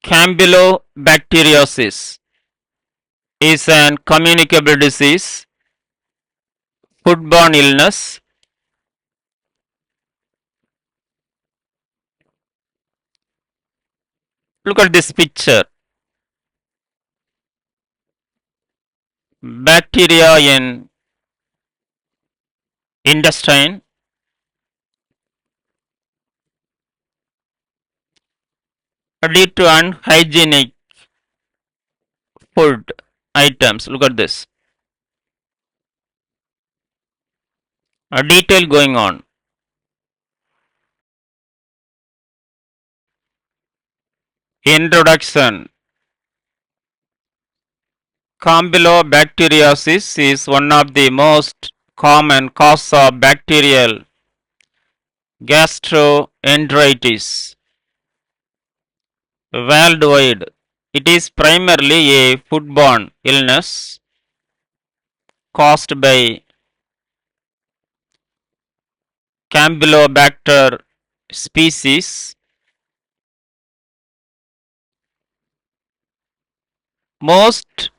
Campylobacteriosis is an communicable disease, foodborne illness. Look at this picture. Bacteria in intestine lead to unhygienic food items. Look at this. A detail going on. Introduction. Campylobacteriosis is one of the most common causes of bacterial gastroenteritis worldwide. It is primarily a foodborne illness caused by Campylobacter species. Most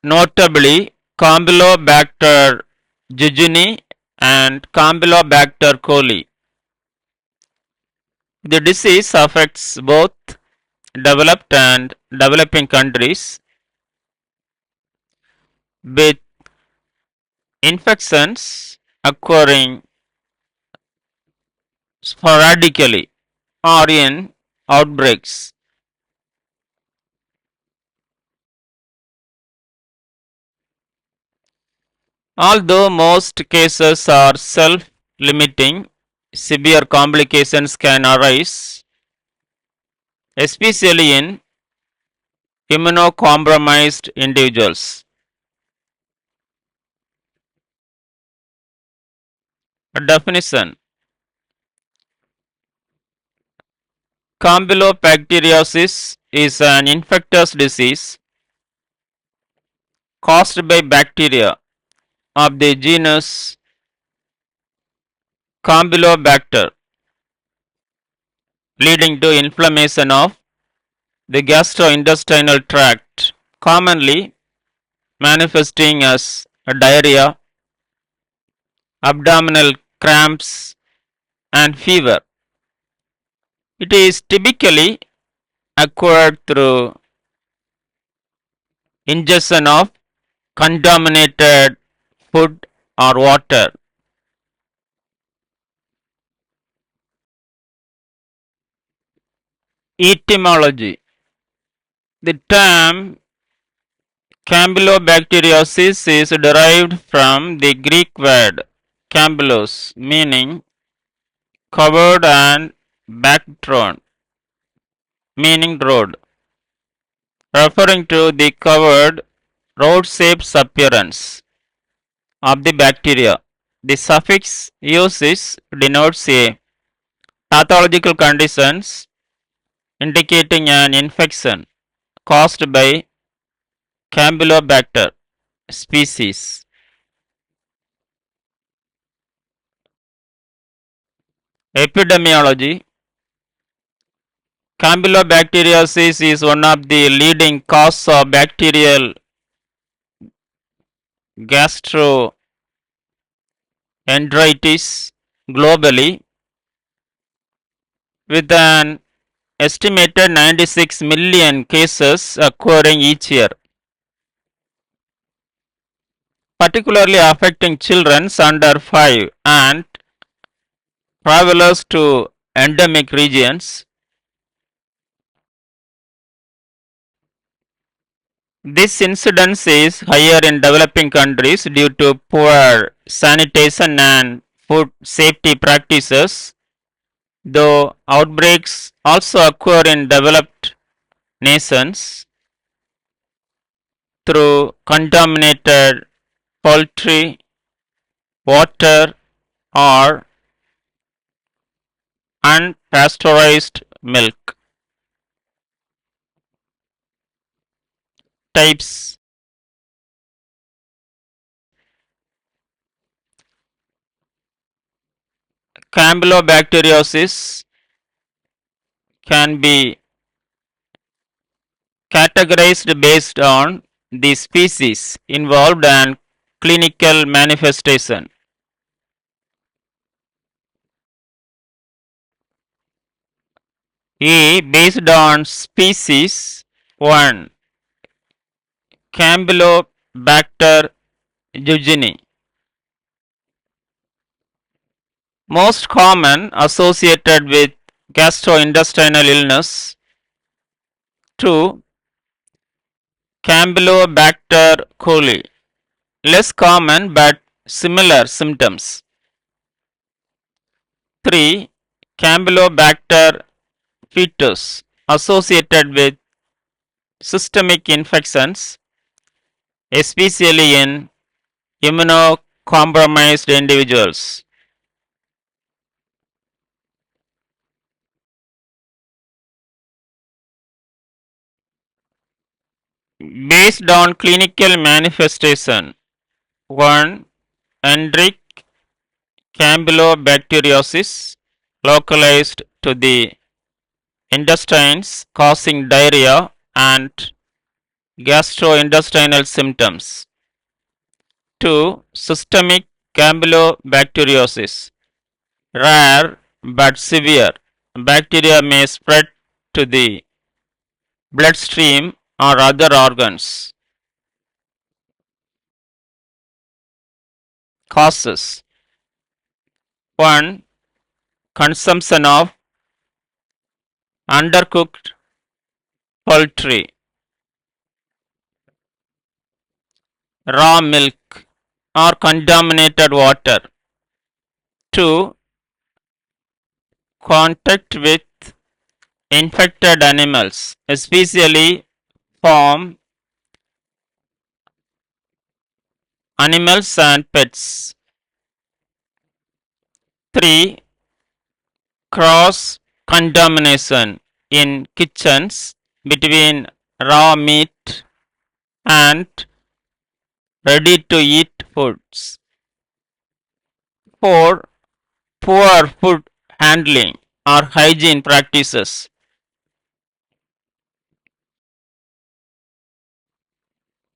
notably Campylobacter jejuni and Campylobacter coli. The disease affects both developed and developing countries, with infections occurring sporadically or in outbreaks. Although most cases are self-limiting, severe complications can arise, especially in immunocompromised individuals. A definition: Campylobacteriosis is an infectious disease caused by bacteria of the genus Campylobacter, leading to inflammation of the gastrointestinal tract, commonly manifesting as diarrhea, abdominal cramps, and fever. It is typically acquired through ingestion of contaminated food or water. Etymology. The term Campylobacteriosis is derived from the Greek word campylos, meaning covered, and bactron, meaning road, referring to the covered road-shaped appearance of the bacteria. The suffix "osis" denotes a pathological conditions indicating an infection caused by Campylobacter species. Epidemiology. Campylobacteriosis is one of the leading causes of bacterial gastroenteritis globally, with an estimated 96 million cases occurring each year, particularly affecting children under 5 and travelers to endemic regions. This incidence is higher in developing countries due to poor sanitation and food safety practices, though outbreaks also occur in developed nations through contaminated poultry, water, or unpasteurized milk. Types: Campylobacteriosis can be categorized based on the species involved and clinical manifestation. A. Based on species 1. Campylobacter jejuni. Most common associated with gastrointestinal illness. 2. Campylobacter coli. Less common but similar symptoms. 3. Campylobacter fetus associated with systemic infections, especially in immunocompromised individuals. Based on clinical manifestation, 1. Enteric campylobacteriosis localized to the intestines causing diarrhea and gastrointestinal symptoms. 2. Systemic campylobacteriosis rare but severe. Bacteria may spread to the bloodstream or other organs. Causes 1. Consumption of undercooked poultry, raw milk, or contaminated water. 2. Contact with infected animals, especially farm animals and pets. 3. Cross contamination in kitchens between raw meat and ready to eat foods. 4. Poor food handling or hygiene practices.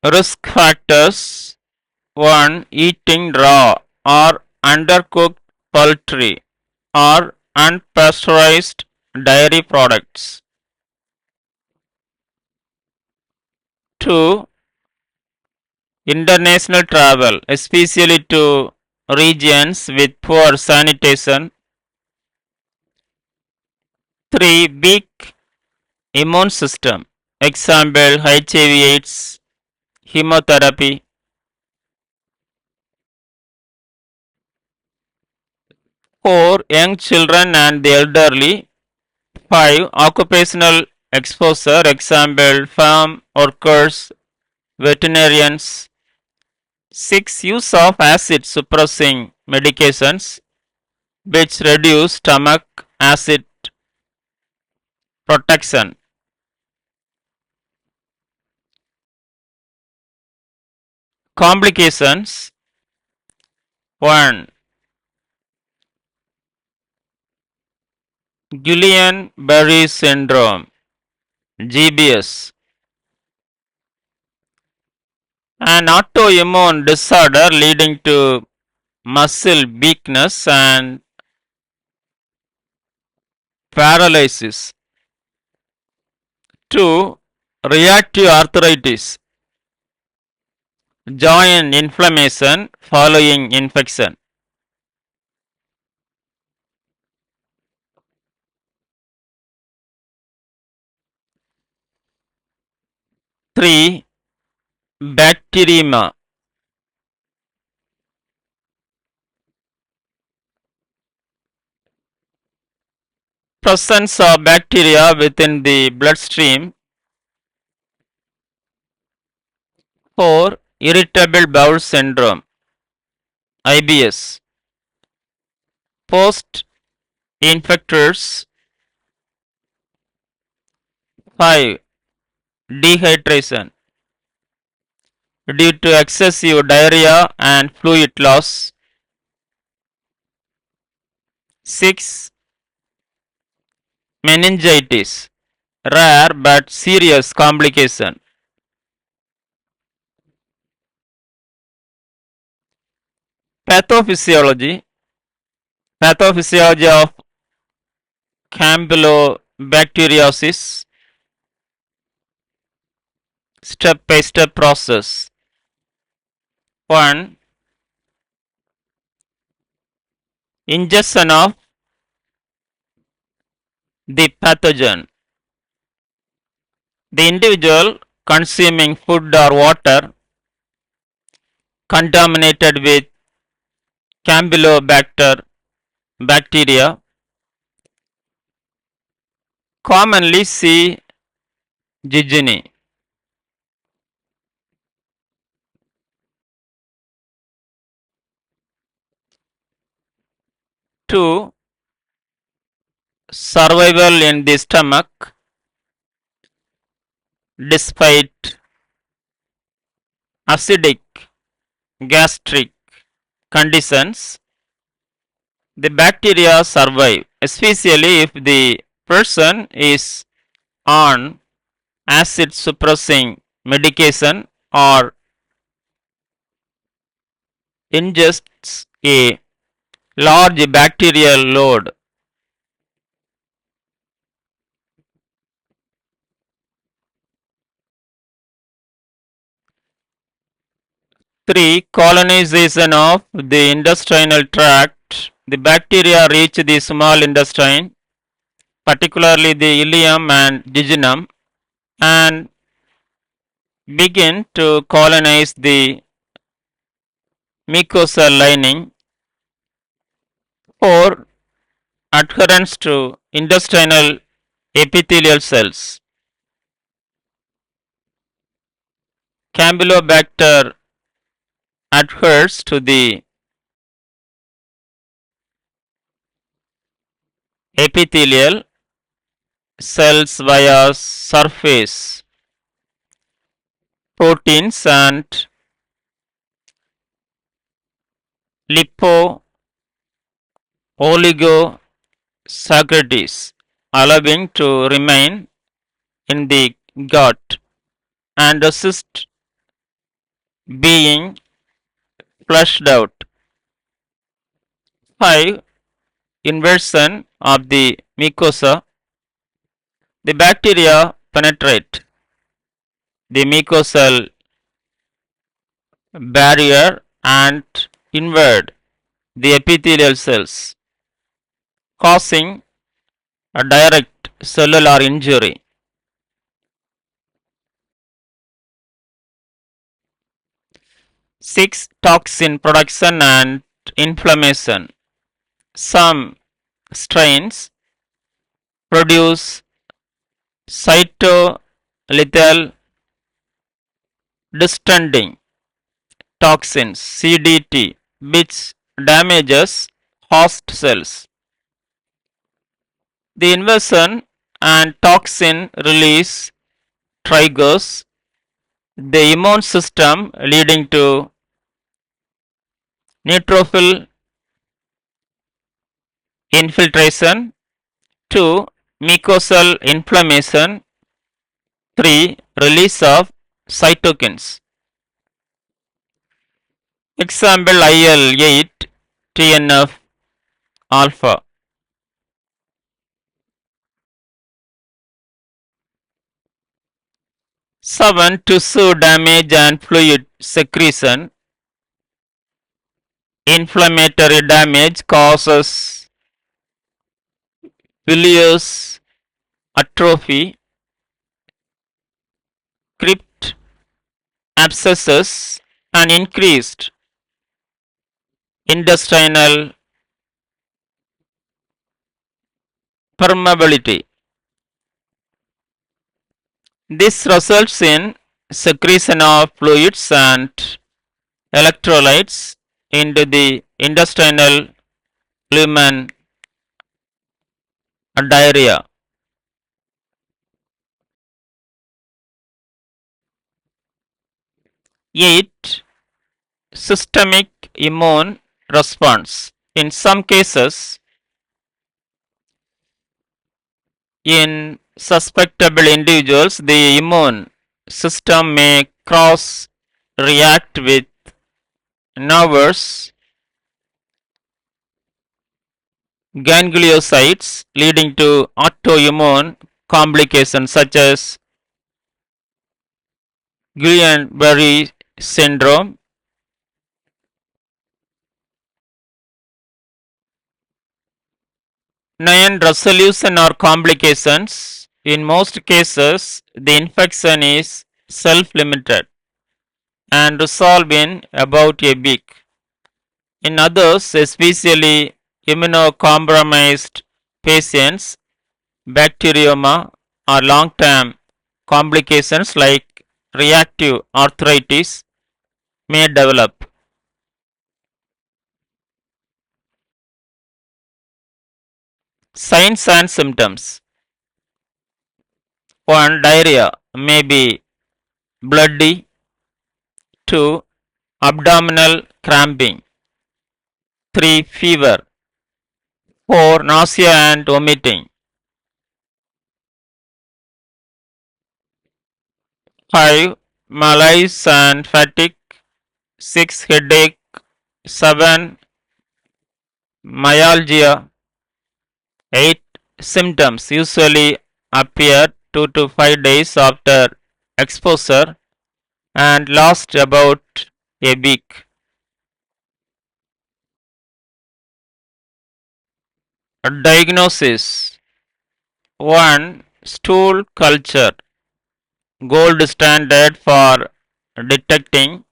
Risk factors 1. Eating raw or undercooked poultry or unpasteurized dairy products. 2. International travel, especially to regions with poor sanitation. 3. Weak immune system, example HIV/AIDS, chemotherapy. 4. Young children and the elderly. 5. Occupational exposure, example farm workers, veterinarians. 6. Use of acid suppressing medications which reduce stomach acid protection. Complications 1. Guillain-Barré syndrome GBS, an autoimmune disorder leading to muscle weakness and paralysis. 2. Reactive arthritis, joint inflammation following infection. 3. Bacteremia, presence of bacteria within the bloodstream. 4. Irritable bowel syndrome IBS, post infectors. 5. Dehydration due to excessive diarrhea and fluid loss. 6. Meningitis, rare but serious complication. Pathophysiology. Pathophysiology of campylobacteriosis. Step by step process. 1. Ingestion of the pathogen. The individual consuming food or water contaminated with campylobacter bacteria, commonly C. jejuni. 2. Survival in the stomach despite acidic gastric conditions. The bacteria survive, especially if the person is on acid suppressing medication or ingests a large bacterial load. 3. Colonization of the intestinal tract. The bacteria reach the small intestine, particularly the ileum and jejunum, and begin to colonize the mucosal lining. 4. Adherence to intestinal epithelial cells. Campylobacter adheres to the epithelial cells via surface proteins and lipo-oligosaccharides, allowing to remain in the gut and assist being flushed out. 5. Inversion of the mucosa. The bacteria penetrate the mucosal barrier and invade the epithelial cells, causing a direct cellular injury. 6. Toxin production and inflammation. Some strains produce cytolethal distending toxins CDT, which damages host cells. The inversion and toxin release triggers the immune system, leading to neutrophil infiltration. 2. Mucosal inflammation. 3. Release of cytokines. Example IL-8 TNF alpha. 7. Tissue damage and fluid secretion. Inflammatory damage causes bilious atrophy, crypt abscesses, and increased intestinal permeability. This results in secretion of fluids and electrolytes into the intestinal lumen, diarrhea. 8. Systemic immune response. In some cases, in susceptible individuals, the immune system may cross react with nervous gangliosides, leading to autoimmune complications such as Guillain-Barré syndrome. Non-resolution or complications. In most cases, the infection is self-limited and resolve in about a week. In others, especially immunocompromised patients, bacterioma or long-term complications like reactive arthritis may develop. Signs and symptoms. 1. Diarrhea may be bloody. 2. Abdominal cramping. 3. Fever. 4. Nausea and vomiting. 5. Malaise and fatigue. 6. Headache. 7. Myalgia. 8. Symptoms usually appear 2 to 5 days after exposure and last about a week. Diagnosis. 1. Stool culture, gold standard for detecting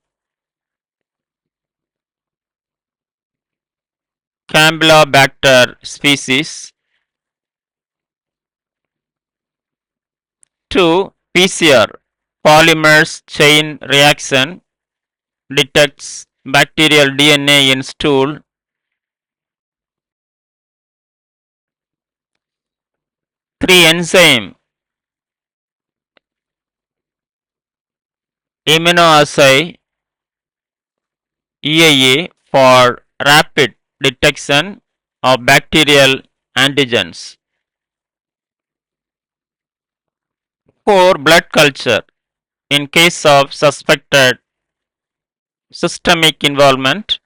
Campylobacter species. 2. PCR, polymers chain reaction, detects bacterial DNA in stool. 3. Enzyme immunoassay EIA for rapid detection of bacterial antigens. 4. Blood culture in case of suspected systemic involvement.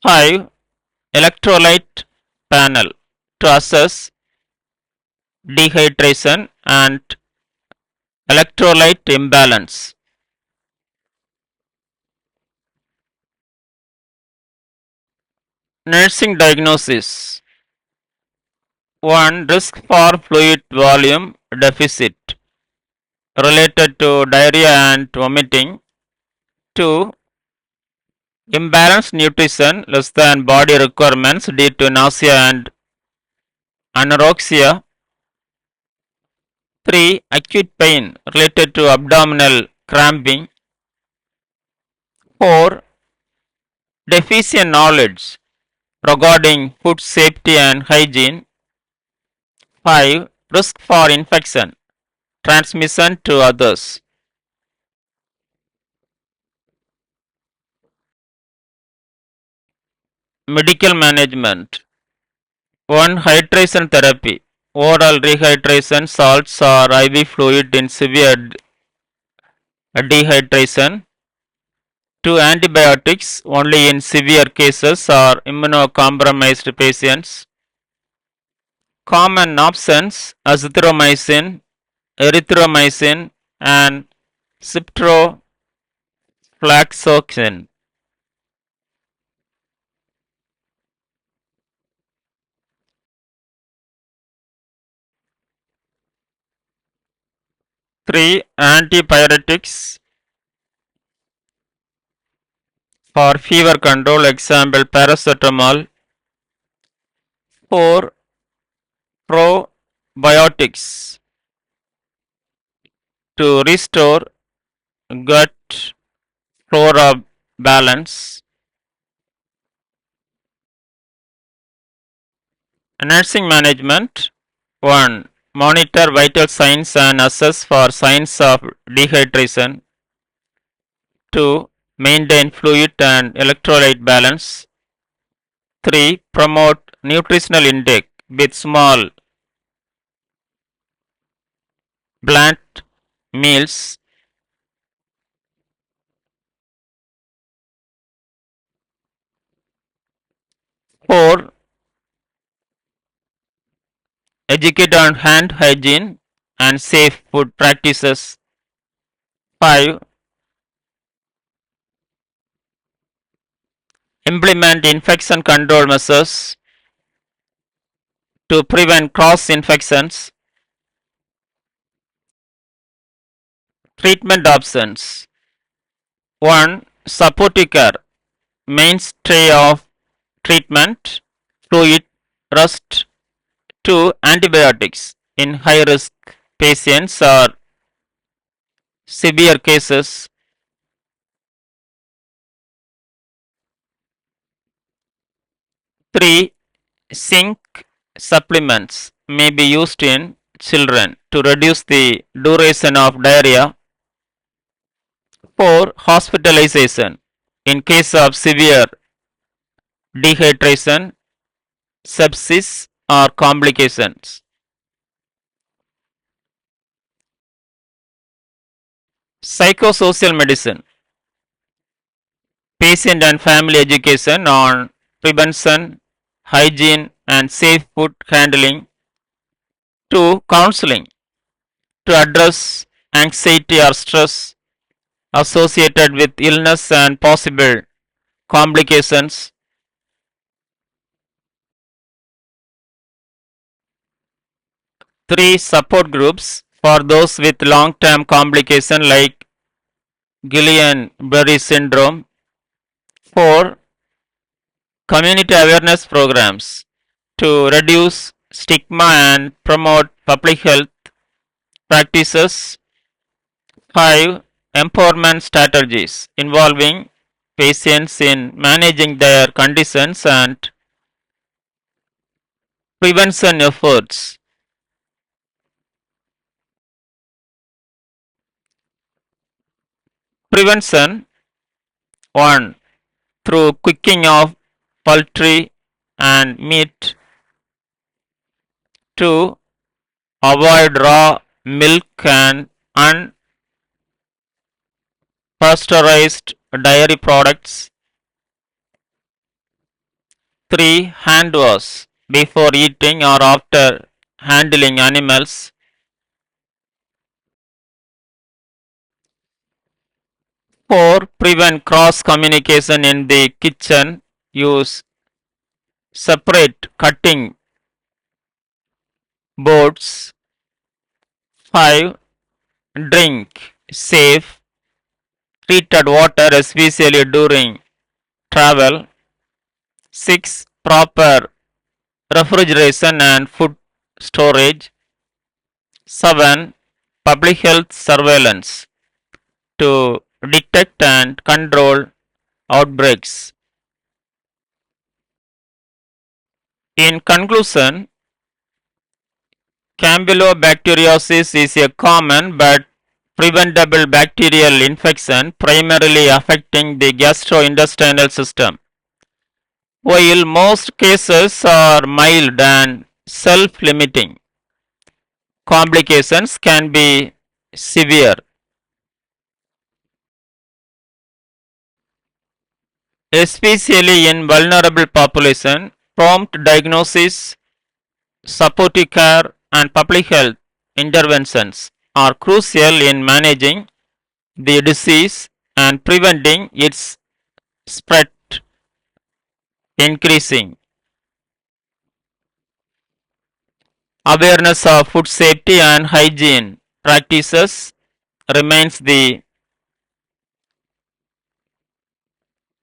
5. Electrolyte panel to assess dehydration and electrolyte imbalance. Nursing diagnosis. 1. Risk for fluid volume deficit related to diarrhea and vomiting. 2. Imbalanced nutrition less than body requirements due to nausea and anorexia. 3. Acute pain related to abdominal cramping. 4. Deficient knowledge regarding food safety and hygiene. 5. Risk for infection transmission to others. Medical management. 1. Hydration therapy, oral rehydration salts or IV fluid in severe dehydration. 2. Antibiotics only in severe cases or immunocompromised patients. Common options azithromycin, erythromycin and ciprofloxacin. 3. Antipyretics for fever control, example paracetamol. 4. Probiotics to restore gut flora balance. Nursing management. 1. Monitor vital signs and assess for signs of dehydration. 2. Maintain fluid and electrolyte balance. 3. Promote nutritional intake with small bland meals. 4. Educate on hand hygiene and safe food practices. 5. Implement infection control measures to prevent cross infections. Treatment options. 1. Supportive care, mainstay of treatment, fluid, rest. 2. Antibiotics in high risk patients or severe cases. 3. Zinc supplements may be used in children to reduce the duration of diarrhea. 4. Hospitalization in case of severe dehydration, sepsis, or complications. Psychosocial medicine, patient and family education on prevention, hygiene, and safe food handling. 2. Counseling to address anxiety or stress associated with illness and possible complications. 3. Support groups for those with long-term complications like Guillain-Barré syndrome. 4. Community awareness programs to reduce stigma and promote public health practices. 5. Empowerment strategies involving patients in managing their conditions and prevention efforts. Prevention. 1. Through cooking of poultry and meat. 2. Avoid raw milk and unpasteurized dairy products. 3. Hand wash before eating or after handling animals. 4. Prevent cross communication in the kitchen. Use separate cutting boards. 5. Drink safe treated water, especially during travel. 6. Proper refrigeration and food storage. 7. Public health surveillance to detect and control outbreaks. In conclusion, Campylobacteriosis is a common but preventable bacterial infection primarily affecting the gastrointestinal system. While most cases are mild and self-limiting, complications can be severe, especially in vulnerable population. Prompt diagnosis, supportive care, and public health interventions are crucial in managing the disease and preventing its spread. Increasing awareness of food safety and hygiene practices remains the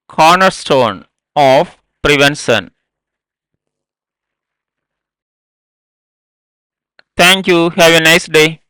cornerstone of prevention. Thank you. Have a nice day.